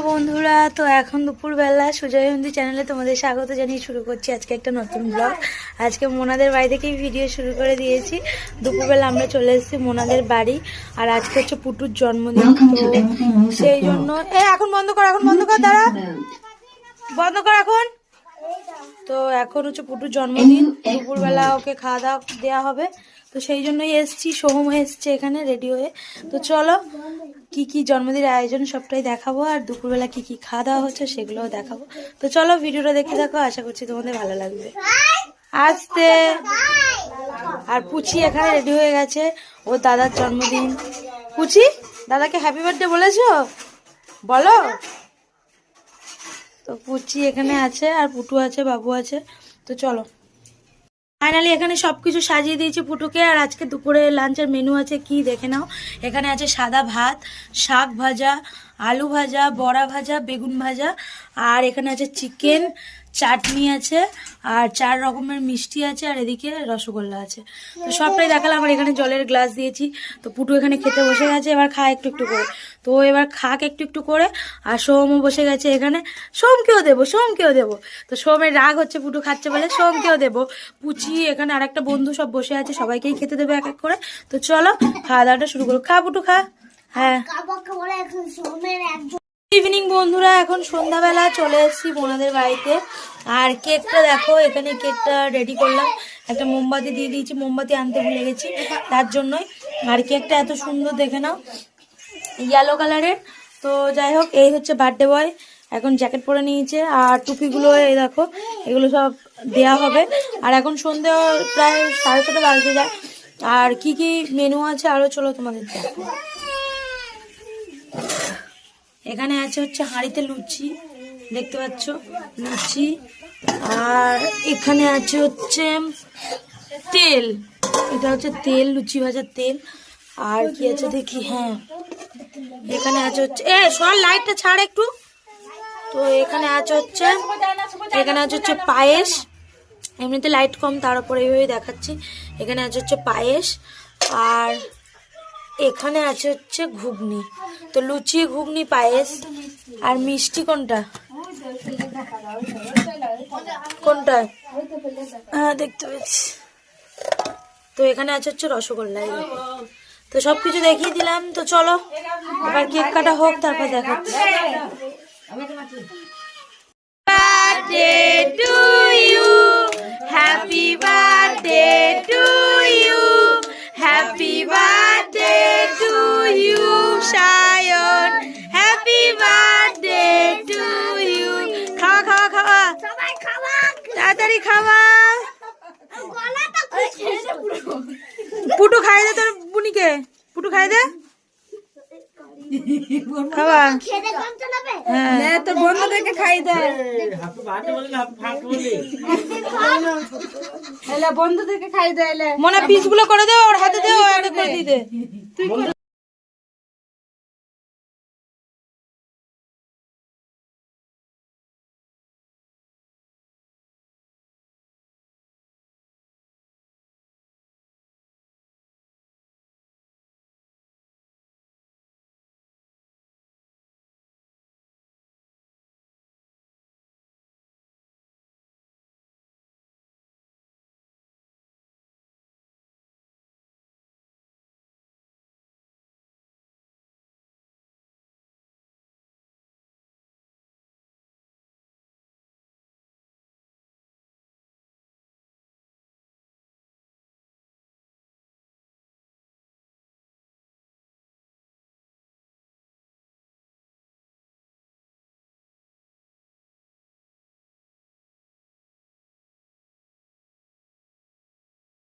বন্ধুরা, তো এখন দুপুরবেলা সুজয়বন্ধু চ্যানেলে তোমাদের স্বাগত জানিয়ে শুরু করছি আজকে একটা নতুন ব্লগ। আজকে মোনাদের বাড়ি থেকেই ভিডিও শুরু করে দিয়েছি। দুপুরবেলা আমরা চলে এসেছি মোনাদের বাড়ি, আর আজকে হচ্ছে পুটুর জন্মদিন। তো সেই জন্য এখন বন্ধ কর, দাঁড়া, বন্ধ কর এখন। তো এখন হচ্ছে পুটুর জন্মদিন, দুপুরবেলা ওকে খাওয়া দাওয়া দেওয়া হবে। তো সেই জন্যই এসছি, সোহম এসছে এখানে রেডি হয়ে। তো চলো কি কি জন্মদিনের আয়োজন সবটাই দেখাবো, আর দুপুরবেলা কি কি খাওয়া দাওয়া হচ্ছে সেগুলোও দেখাবো। তো চলো ভিডিওটা দেখে থাকো, আশা করছি তোমাদের ভালো লাগবে। আসতে আর পুচি এখানে রেডি হয়ে গেছে, ও দাদার জন্মদিন। পুচি, দাদাকে হ্যাপি বার্থডে বলেছো? বলো। তো পুচি এখানে আছে, আর পুটু আছে, বাবু আছে। তো চলো, ফাইনালি এখানে সবকিছু সাজিয়ে দিয়েছি পুটুকে। আর আজকে দুপুরে লাঞ্চের মেনু আছে কি দেখে নাও। এখানে আছে সাদা ভাত, শাক ভাজা, আলু ভাজা, বড়া ভাজা, বেগুন ভাজা, আর এখানে আছে চিকেন, চাটনি আছে, আর 4 রকমের মিষ্টি আছে, আর এদিকে রসগোল্লা আছে। তো সবটাই দেখালাম। আর এখানে জলের গ্লাস দিয়েছি। তো পুটু এখানে খেতে বসে গেছে, এবার খা একটু একটু করে। তো এবার খাক একটু একটু করে। আর সোমও বসে গেছে এখানে, সোমকেও দেবো। তো সোমের রাগ হচ্ছে পুটু খাচ্ছে বলে, সোমকেও দেবো। পুচি এখানে আর একটা বন্ধু সব বসে আছে, সবাইকেই খেতে দেবে এক এক করে। তো চলো খাওয়া দাওয়াটা শুরু করো। খা পুটু খা। হ্যাঁ, ইভিনিং বন্ধুরা, এখন সন্ধ্যাবেলা চলে এসেছি বোনাদের বাড়িতে। আর কেকটা দেখো, এখানে কেকটা রেডি করলাম। একটা মোমবাতি দিয়ে দিয়েছি, মোমবাতি আনতে ভুলে গেছি তার জন্যই। আর কেকটা এত সুন্দর দেখে নাও, ইয়েলো কালারের। তো যাই হোক, এই হচ্ছে বার্থডে বয়। এখন জ্যাকেট পরে নিয়েছে, আর টুপিগুলো এই দেখো, এগুলো সব দেয়া হবে। আর এখন সন্ধ্যে প্রায় 6:30 বাজতে যায়। আর কি কি মেনু আছে আরো চলো তোমাদের দেখো। এখানে আছে হচ্ছে হাঁড়িতে লুচি, দেখতে পাচ্ছ, লুচি। আর এখানে আছে হচ্ছে তেল, এটা হচ্ছে তেল, লুচি ভাজার তেল। আর কি আছে দেখি, হ্যাঁ এখানে আছে হচ্ছে সর লাইটটা ছাড় একটু। তো এখানে আছে হচ্ছে পায়েস। এমনিতে লাইট কম, তার উপরে এইভাবে দেখাচ্ছি। এখানে আছে হচ্ছে পায়েস, আর এখানে আছে হচ্ছে ঘুগনি। তো লুচি, ঘুগনি, পায়েস। আর মিষ্টি কোনটা হ্যাঁ দেখতে পাচ্ছি। তো এখানে আছে হচ্ছে রসগোল্লা। তো সবকিছু দেখিয়ে দিলাম। তো চলো এবার কেক কাটা হোক, তারপর দেখাচ্ছি। Happy birthday to you, happy birthday to you Sayan, happy birthday to you. খাওয়া তাড়াতাড়ি খাওয়া। পুটু খাই দে তোর বুনিকে, পুটু খাই দে খাওয়া। হ্যাঁ, তোর বন্ধুদেরকে খাই দে, বন্ধুদেরকে খাই দে। মনে পিস গুলো করে দে, ওর হাতে দে, ও করে দিয়ে দে।